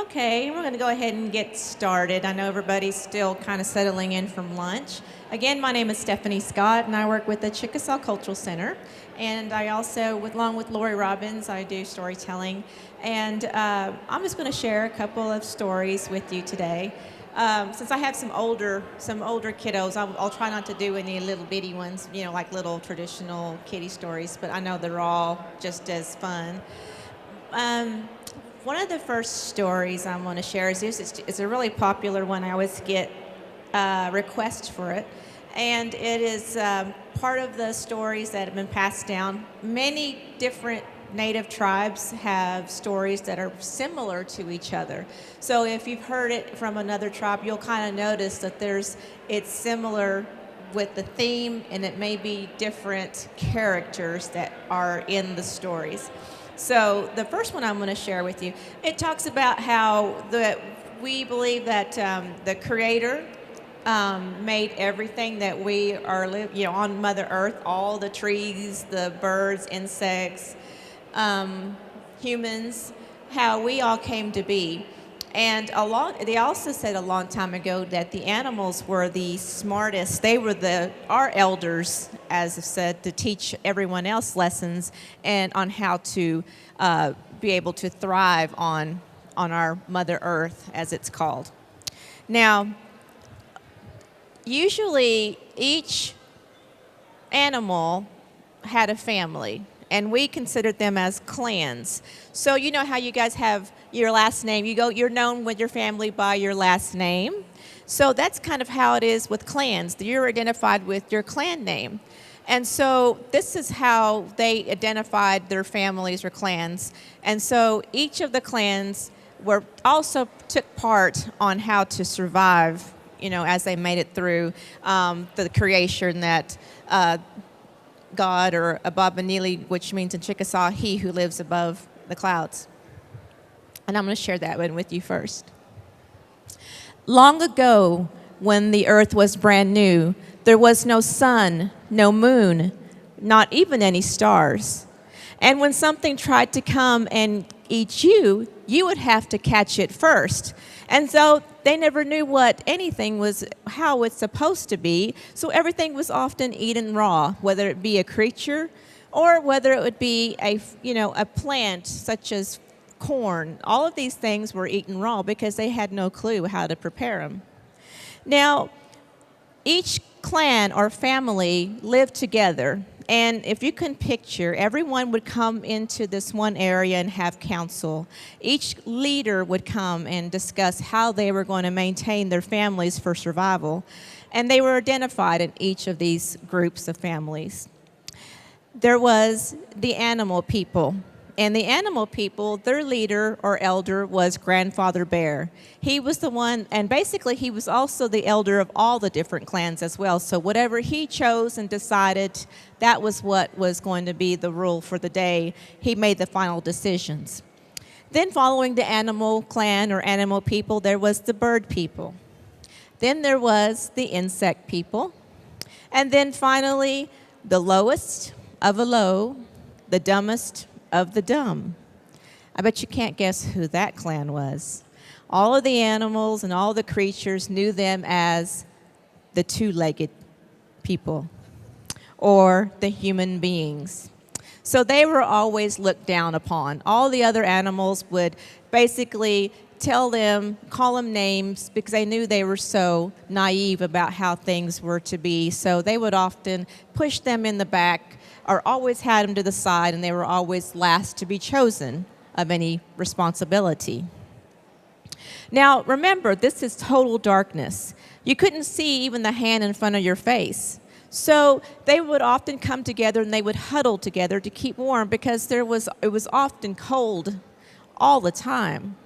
Okay, we're going to go ahead and get started. I know everybody's still kind of settling in from lunch. Again, my name is Stephanie Scott, and I work with the Chickasaw Cultural Center. And I also, along with Lori Robbins, I do storytelling. And I'm just going to share a couple of stories with you today. Since I have some older kiddos, I'll try not to do any little bitty ones, like little traditional kiddie stories, but I know they're all just as fun. One of the first stories I want to share is this. It's a really popular one. I always get requests for it. And it is part of the stories that have been passed down. Many different Native tribes have stories that are similar to each other. So if you've heard it from another tribe, you'll kind of notice that it's similar with the theme, and it may be different characters that are in the stories. So the first one I'm going to share with you, it talks about how we believe that the Creator made everything that we are on Mother Earth, all the trees, the birds, insects, humans, how we all came to be. And they also said a long time ago that the animals were the smartest. They were our elders, as I said, to teach everyone else lessons and on how to be able to thrive on our Mother Earth, as it's called. Now, usually each animal had a family, and we considered them as clans. So you know how you guys have your last name. You're known with your family by your last name. So that's kind of how it is with clans. You're identified with your clan name. And so this is how they identified their families or clans. And so each of the clans also took part on how to survive, as they made it through the creation that God, or Ababanili, which means in Chickasaw, he who lives above the clouds. And I'm going to share that one with you first. Long ago, when the earth was brand new, there was no sun, no moon, not even any stars. And when something tried to come and eat you, you would have to catch it first. And so they never knew what anything was, how it's supposed to be. So everything was often eaten raw, whether it be a creature or whether it would be a plant such as corn. All of these things were eaten raw because they had no clue how to prepare them. Now, each clan or family lived together. And if you can picture, everyone would come into this one area and have council. Each leader would come and discuss how they were going to maintain their families for survival. And they were identified in each of these groups of families. There was the animal people. And the animal people, their leader or elder was Grandfather Bear. He was the one, and basically he was also the elder of all the different clans as well. So whatever he chose and decided, that was what was going to be the rule for the day. He made the final decisions. Then following the animal clan or animal people, there was the bird people. Then there was the insect people. And then finally, the lowest of the low, the dumbest of the dumb. I bet you can't guess who that clan was. All of the animals and all the creatures knew them as the two-legged people or the human beings. So they were always looked down upon. All the other animals would basically call them names because they knew they were so naive about how things were to be. So they would often push them in the back or always had them to the side, and they were always last to be chosen of any responsibility. Now, remember, this is total darkness. You couldn't see even the hand in front of your face. So they would often come together and they would huddle together to keep warm because it was often cold all the time.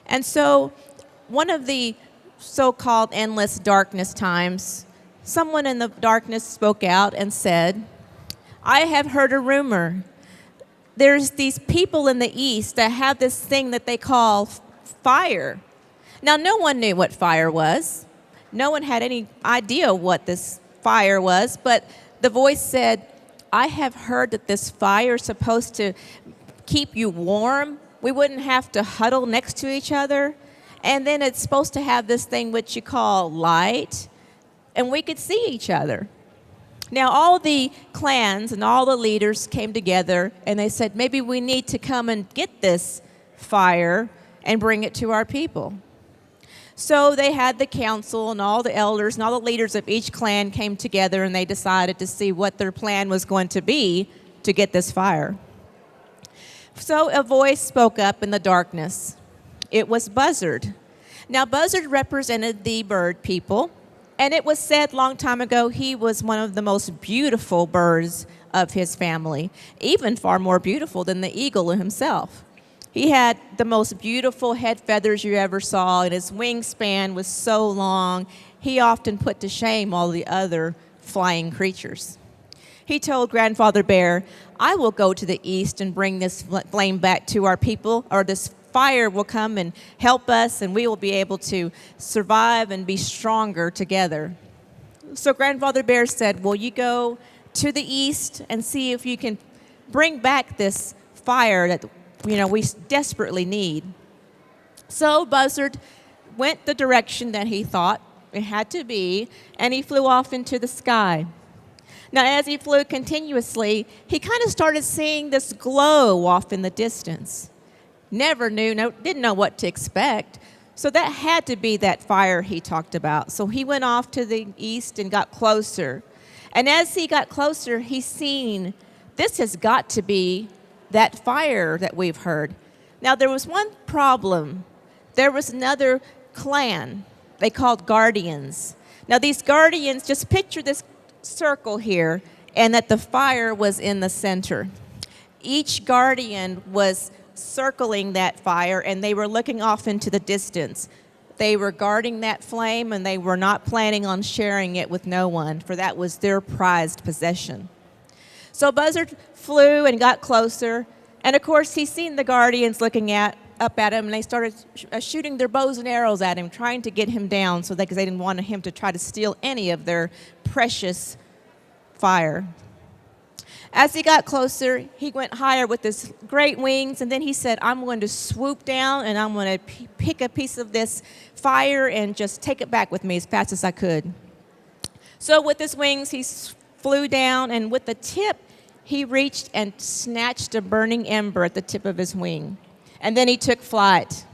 And so one of the so-called endless darkness times, someone in the darkness spoke out and said, I have heard a rumor. There's these people in the East that have this thing that they call fire. Now, no one knew what fire was. No one had any idea what this fire was, but the voice said, I have heard that this fire is supposed to keep you warm We wouldn't have to huddle next to each other. And then it's supposed to have this thing which you call light, and we could see each other. Now, all the clans and all the leaders came together, and they said, maybe we need to come and get this fire and bring it to our people. So they had the council, and all the elders and all the leaders of each clan came together, and they decided to see what their plan was going to be to get this fire. So a voice spoke up in the darkness. It was Buzzard. Now, Buzzard represented the bird people, and it was said long time ago he was one of the most beautiful birds of his family, even far more beautiful than the eagle himself. He had the most beautiful head feathers you ever saw, and his wingspan was so long, he often put to shame all the other flying creatures. He told Grandfather Bear, I will go to the east and bring this flame back to our people, or this fire will come and help us, and we will be able to survive and be stronger together. So Grandfather Bear said, well, you go to the east and see if you can bring back this fire that we desperately need. So Buzzard went the direction that he thought it had to be, and he flew off into the sky. Now, as he flew continuously, he kind of started seeing this glow off in the distance. Didn't know what to expect. So that had to be that fire he talked about. So he went off to the east and got closer. And as he got closer, he seen this has got to be that fire that we've heard. Now, there was one problem. There was another clan they called guardians. Now, these guardians, just picture this circle here, and that the fire was in the center. Each guardian was circling that fire, and they were looking off into the distance. They were guarding that flame, and they were not planning on sharing it with no one, for that was their prized possession. So Buzzard flew and got closer, and of course he seen the guardians looking up at him, and they started shooting their bows and arrows at him, trying to get him down, because they didn't want him to try to steal any of their precious fire. As he got closer, he went higher with his great wings, and then he said, I'm going to swoop down, and I'm going to pick a piece of this fire and just take it back with me as fast as I could. So with his wings, he flew down, and with the tip, he reached and snatched a burning ember at the tip of his wing. And then he took flight.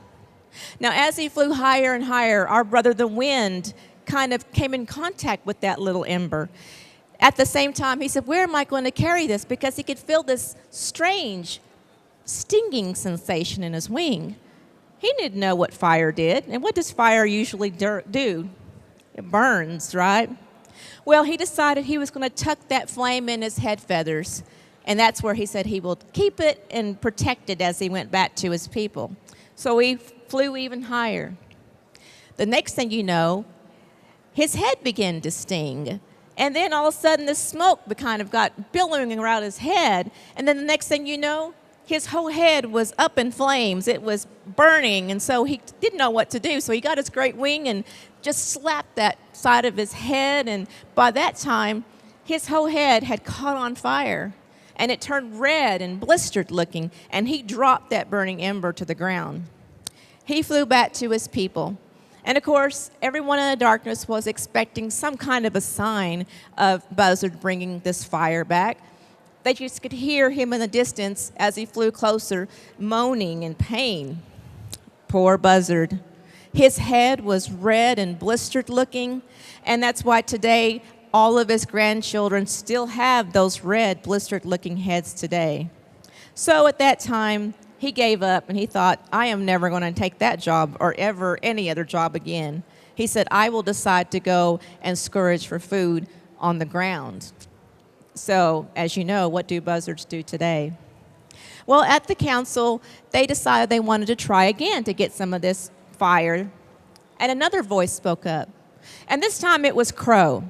Now, as he flew higher and higher, our brother the wind kind of came in contact with that little ember. At the same time, he said, where am I going to carry this? Because he could feel this strange stinging sensation in his wing. He didn't know what fire did. And what does fire usually do? It burns, right? Well, he decided he was going to tuck that flame in his head feathers. And that's where he said he will keep it and protect it as he went back to his people. So he flew even higher. The next thing you know, his head began to sting. And then all of a sudden, the smoke kind of got billowing around his head. And then the next thing you know, his whole head was up in flames. It was burning, and so he didn't know what to do. So he got his great wing and just slapped that side of his head. And by that time, his whole head had caught on fire. And it turned red and blistered looking. And he dropped that burning ember to the ground. He flew back to his people. And of course, everyone in the darkness was expecting some kind of a sign of Buzzard bringing this fire back. They just could hear him in the distance as he flew closer, moaning in pain. Poor Buzzard. His head was red and blistered looking, and that's why today all of his grandchildren still have those red, blistered looking heads today. So at that time, he gave up, and he thought, I am never going to take that job or ever any other job again. He said, I will decide to go and scrounge for food on the ground. So, as you know, what do buzzards do today? Well, at the council, they decided they wanted to try again to get some of this fire. And another voice spoke up. And this time it was Crow.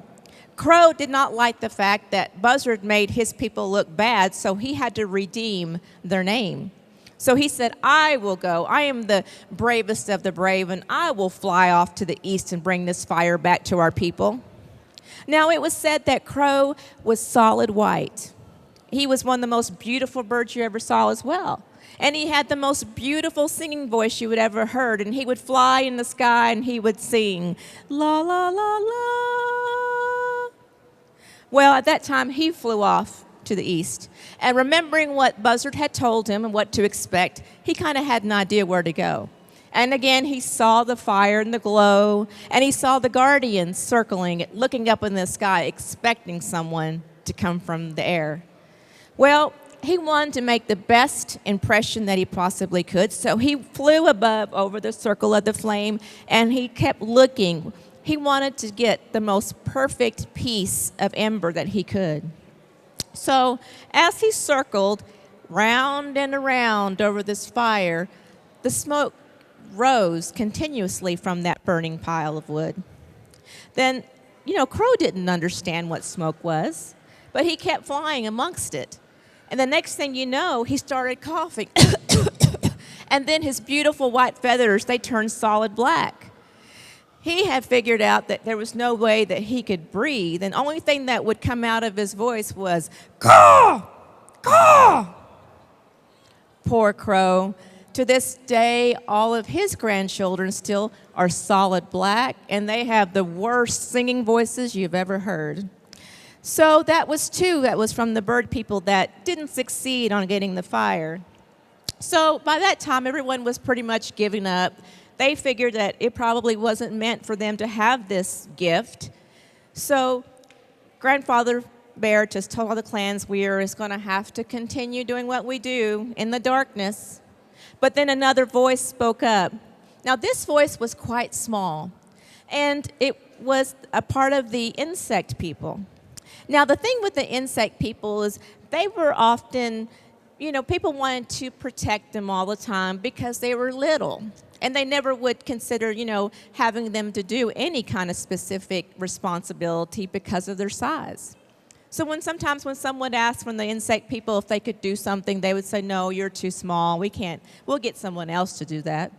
Crow did not like the fact that Buzzard made his people look bad, so he had to redeem their name. So he said, I will go. I am the bravest of the brave, and I will fly off to the east and bring this fire back to our people. Now, it was said that Crow was solid white. He was one of the most beautiful birds you ever saw as well. And he had the most beautiful singing voice you would ever heard. And he would fly in the sky and he would sing, la, la, la, la. Well, at that time, he flew off to the east. And remembering what Buzzard had told him and what to expect, he kind of had an idea where to go. And again, he saw the fire and the glow, and he saw the guardians circling, looking up in the sky, expecting someone to come from the air. Well, he wanted to make the best impression that he possibly could, so he flew above over the circle of the flame, and he kept looking. He wanted to get the most perfect piece of ember that he could. So as he circled round and around over this fire, the smoke rose continuously from that burning pile of wood. Then, Crow didn't understand what smoke was, but he kept flying amongst it. And the next thing you know, he started coughing. And then his beautiful white feathers, they turned solid black. He had figured out that there was no way that he could breathe, and the only thing that would come out of his voice was, caw, caw. Poor Crow. To this day, all of his grandchildren still are solid black, and they have the worst singing voices you've ever heard. So that was from the bird people that didn't succeed on getting the fire. So by that time, everyone was pretty much giving up. They figured that it probably wasn't meant for them to have this gift. So Grandfather Bear just told all the clans we are going to have to continue doing what we do in the darkness. But then another voice spoke up. Now, this voice was quite small, and it was a part of the insect people. Now, the thing with the insect people is they were often, people wanted to protect them all the time because they were little, and they never would consider, having them to do any kind of specific responsibility because of their size. So sometimes when someone asked from the insect people if they could do something, they would say, no, you're too small, we can't, we'll get someone else to do that.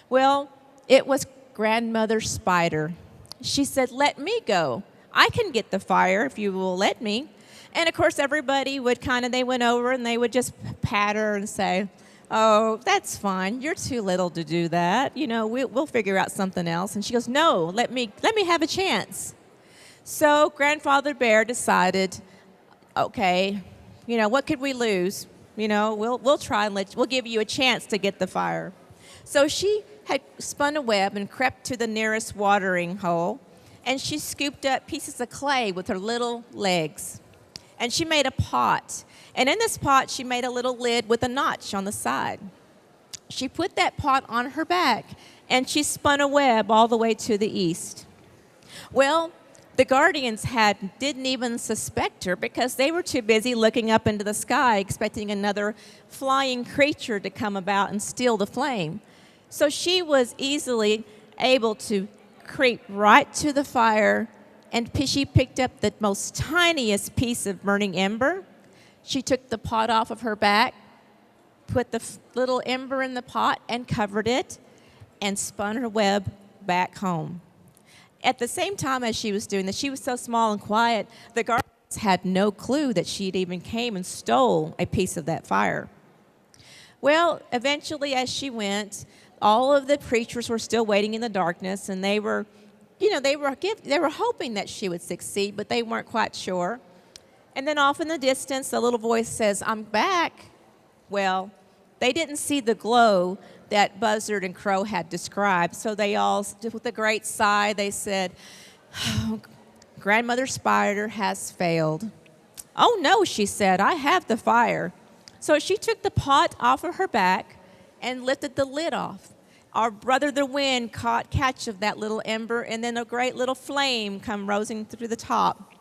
Well, it was Grandmother Spider. She said, let me go. I can get the fire if you will let me. And of course, everybody would they went over and they would just pat her and say, oh, that's fine, you're too little to do that. We'll figure out something else. And she goes, no, let me have a chance. So Grandfather Bear decided, okay, what could we lose? We'll try and we'll give you a chance to get the fire. So she had spun a web and crept to the nearest watering hole, and she scooped up pieces of clay with her little legs. And she made a pot. And in this pot, she made a little lid with a notch on the side. She put that pot on her back, and she spun a web all the way to the east. Well, the guardians didn't even suspect her because they were too busy looking up into the sky, expecting another flying creature to come about and steal the flame. So she was easily able to creep right to the fire, and she picked up the most tiniest piece of burning ember. She took the pot off of her back, put the little ember in the pot and covered it, and spun her web back home. At the same time as she was doing this, she was so small and quiet, the guardians had no clue that she'd even came and stole a piece of that fire. Well, eventually as she went, all of the preachers were still waiting in the darkness, and they were hoping that she would succeed, but they weren't quite sure. And then off in the distance, the little voice says, I'm back. Well, they didn't see the glow that Buzzard and Crow had described, so they all, with a great sigh, they said, oh, Grandmother Spider has failed. Oh, no, she said, I have the fire. So she took the pot off of her back and lifted the lid off. Our brother the wind caught catch of that little ember, and then a great little flame come rising through the top.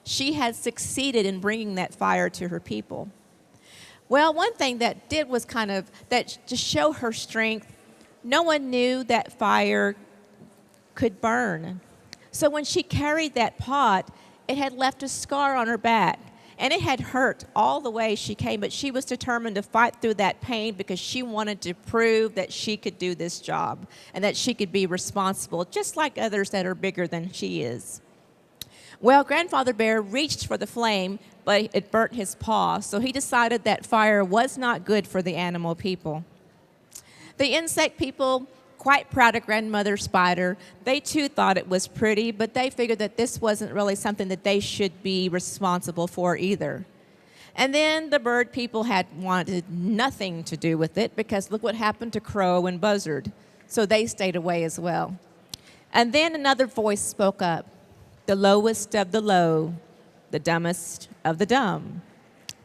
She had succeeded in bringing that fire to her people. Well, one thing that did was to show her strength. No one knew that fire could burn. So when she carried that pot, it had left a scar on her back, and it had hurt all the way she came, but she was determined to fight through that pain because she wanted to prove that she could do this job and that she could be responsible, just like others that are bigger than she is. Well, Grandfather Bear reached for the flame, but it burnt his paw, so he decided that fire was not good for the animal people. The insect people, quite proud of Grandmother Spider, they too thought it was pretty, but they figured that this wasn't really something that they should be responsible for either. And then the bird people had wanted nothing to do with it because look what happened to Crow and Buzzard. So they stayed away as well. And then another voice spoke up, the lowest of the low, the dumbest of the dumb,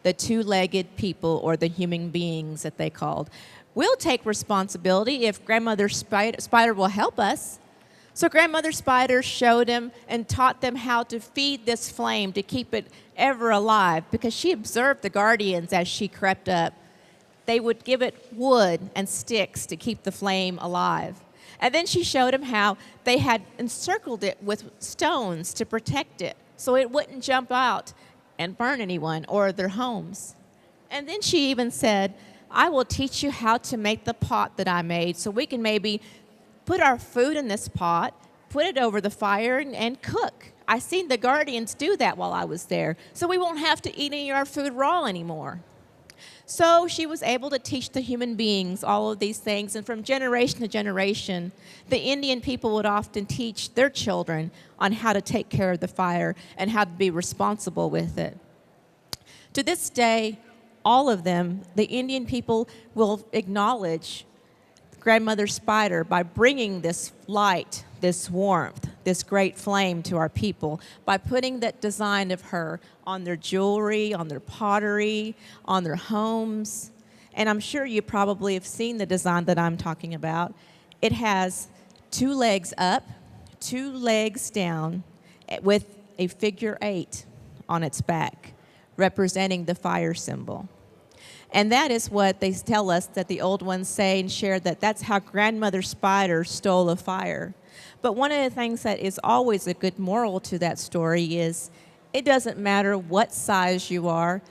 the two-legged people, or the human beings that they called. We'll take responsibility if Grandmother Spider will help us. So Grandmother Spider showed them and taught them how to feed this flame to keep it ever alive because she observed the guardians as she crept up. They would give it wood and sticks to keep the flame alive. And then she showed them how they had encircled it with stones to protect it so it wouldn't jump out and burn anyone or their homes. And then she even said, I will teach you how to make the pot that I made so we can maybe put our food in this pot, put it over the fire, and cook. I seen the guardians do that while I was there, so we won't have to eat any of our food raw anymore. So she was able to teach the human beings all of these things, and from generation to generation, the Indian people would often teach their children on how to take care of the fire and how to be responsible with it. To this day, all of them, the Indian people will acknowledge Grandmother Spider by bringing this light, this warmth, this great flame to our people, by putting that design of her on their jewelry, on their pottery, on their homes. And I'm sure you probably have seen the design that I'm talking about. It has 2 legs up, 2 legs down, with a figure 8 on its back, representing the fire symbol. And that is what they tell us that the old ones say and share, that that's how Grandmother Spider stole a fire. But one of the things that is always a good moral to that story is it doesn't matter what size you are.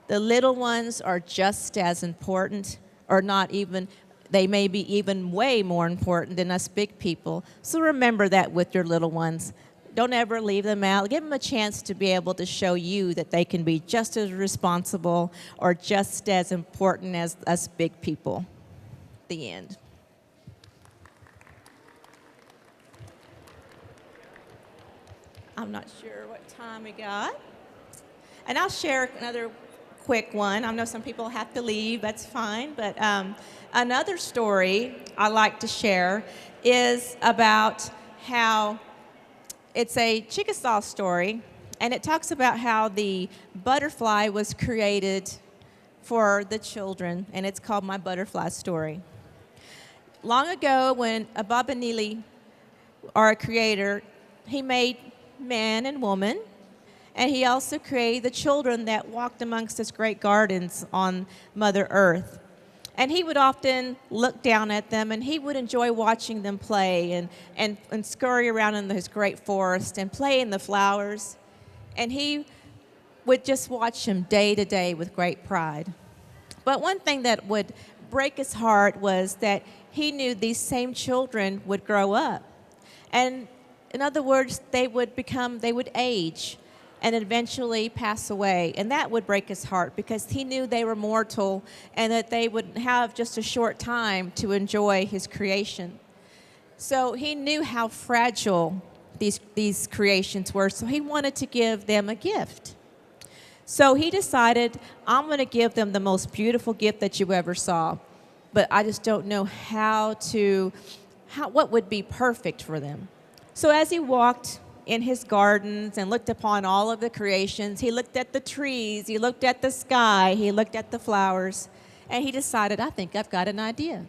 The little ones are just as important, or not even, they may be even way more important than us big people. So remember that with your little ones. Don't ever leave them out. Give them a chance to be able to show you that they can be just as responsible or just as important as us big people. The end. I'm not sure what time we got. And I'll share another quick one. I know some people have to leave. That's fine. But another story I like to share is about how it's a Chickasaw story, and it talks about how the butterfly was created for the children, and it's called My Butterfly Story. Long ago, when Ababanili, our creator, he made man and woman, and he also created the children that walked amongst his great gardens on Mother Earth. And he would often look down at them, and he would enjoy watching them play and scurry around in his great forest and play in the flowers. And he would just watch them day to day with great pride. But one thing that would break his heart was that he knew these same children would grow up. And in other words, they would age and eventually pass away. And that would break his heart because he knew they were mortal and that they would have just a short time to enjoy his creation. So he knew how fragile these creations were, so he wanted to give them a gift. So he decided, I'm going to give them the most beautiful gift that you ever saw, but I just don't know what would be perfect for them. So as he walked in his gardens and looked upon all of the creations, he looked at the trees, he looked at the sky, he looked at the flowers, and he decided, I think I've got an idea.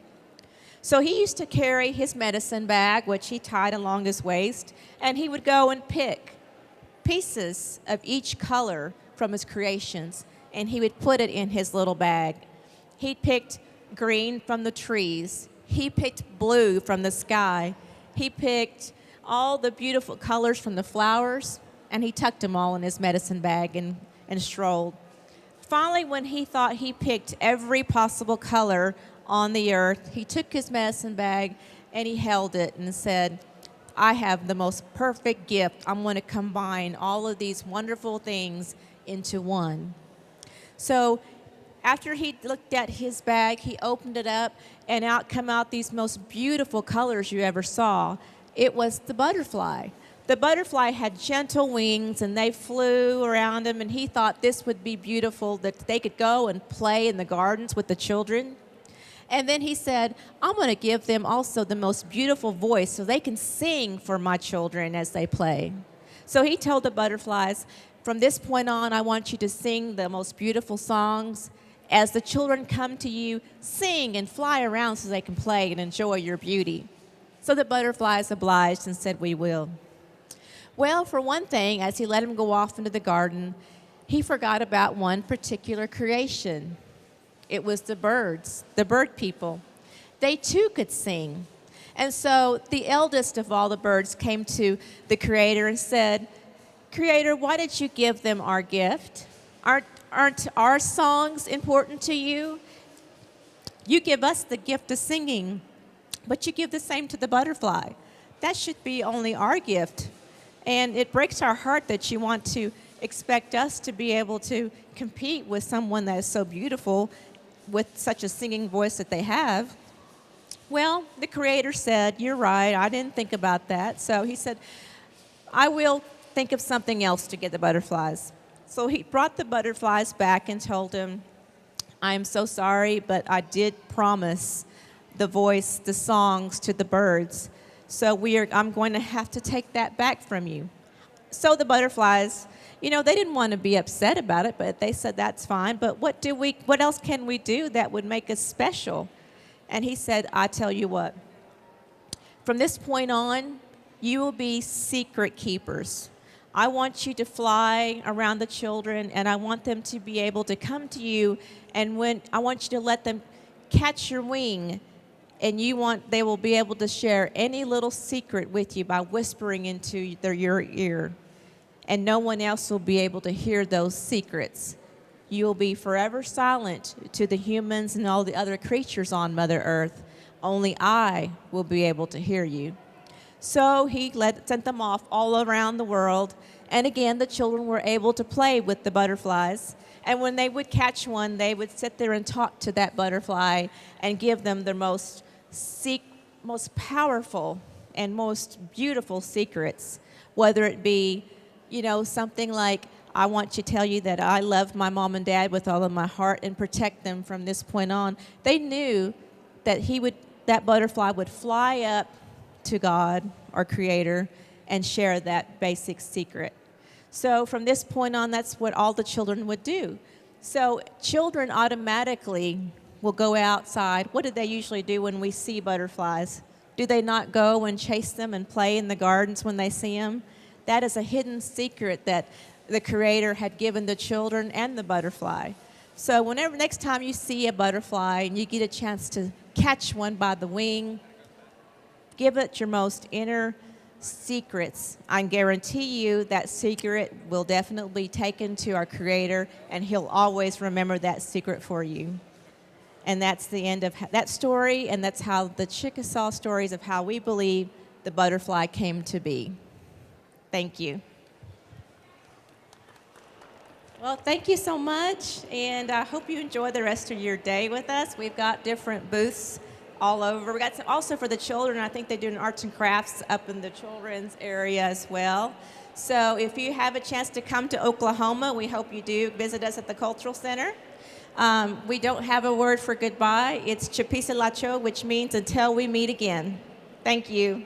So he used to carry his medicine bag, which he tied along his waist, and he would go and pick pieces of each color from his creations, and he would put it in his little bag. He picked green from the trees. He picked blue from the sky. He picked all the beautiful colors from the flowers, and he tucked them all in his medicine bag and strolled. Finally, when he thought he picked every possible color on the earth, he took his medicine bag and he held it and said, I have the most perfect gift. I'm going to combine all of these wonderful things into one. So after he looked at his bag, he opened it up, and out come out these most beautiful colors you ever saw. It was the butterfly. The butterfly had gentle wings, and they flew around him, and he thought this would be beautiful, that they could go and play in the gardens with the children. And then he said, I'm going to give them also the most beautiful voice so they can sing for my children as they play. So he told the butterflies, from this point on, I want you to sing the most beautiful songs. As the children come to you, sing and fly around so they can play and enjoy your beauty. So the butterflies obliged and said, we will. Well, for one thing, as he let him go off into the garden, he forgot about one particular creation. It was the birds, the bird people. They too could sing. And so the eldest of all the birds came to the Creator and said, Creator, why did you give them our gift? Aren't our songs important to you? You give us the gift of singing, but you give the same to the butterfly. That should be only our gift. And it breaks our heart that you want to expect us to be able to compete with someone that is so beautiful with such a singing voice that they have. Well, the Creator said, you're right, I didn't think about that. So he said, I will think of something else to get the butterflies. So he brought the butterflies back and told him, I'm so sorry, but I did promise the voice, the songs to the birds. So I'm going to have to take that back from you. So the butterflies, they didn't want to be upset about it, but they said that's fine. But what else can we do that would make us special? And he said, I tell you what, from this point on, you will be secret keepers. I want you to fly around the children, and I want them to be able to come to you, and I want you to let them catch your wing, and they will be able to share any little secret with you by whispering into your ear, and no one else will be able to hear those secrets. You will be forever silent to the humans and all the other creatures on Mother Earth. Only I will be able to hear you. So he sent them off all around the world. And again, the children were able to play with the butterflies. And when they would catch one, they would sit there and talk to that butterfly and give them their most powerful and most beautiful secrets. Whether it be, something like, I want to tell you that I love my mom and dad with all of my heart and protect them from this point on. They knew that that butterfly would fly up to God, our Creator, and share that basic secret. So from this point on, that's what all the children would do. So children automatically will go outside. What do they usually do when we see butterflies? Do they not go and chase them and play in the gardens when they see them? That is a hidden secret that the Creator had given the children and the butterfly. So next time you see a butterfly and you get a chance to catch one by the wing, give it your most inner secrets. I guarantee you that secret will definitely be taken to our Creator, and He'll always remember that secret for you. And that's the end of that story, and that's how the Chickasaw stories of how we believe the butterfly came to be. Thank you. Well, thank you so much, and I hope you enjoy the rest of your day with us. We've got different booths all over. We got some also for the children. I think they do an arts and crafts up in the children's area as well. So if you have a chance to come to Oklahoma, we hope you do visit us at the Cultural Center. We don't have a word for goodbye. It's Chipisa Lacho, which means until we meet again. Thank you.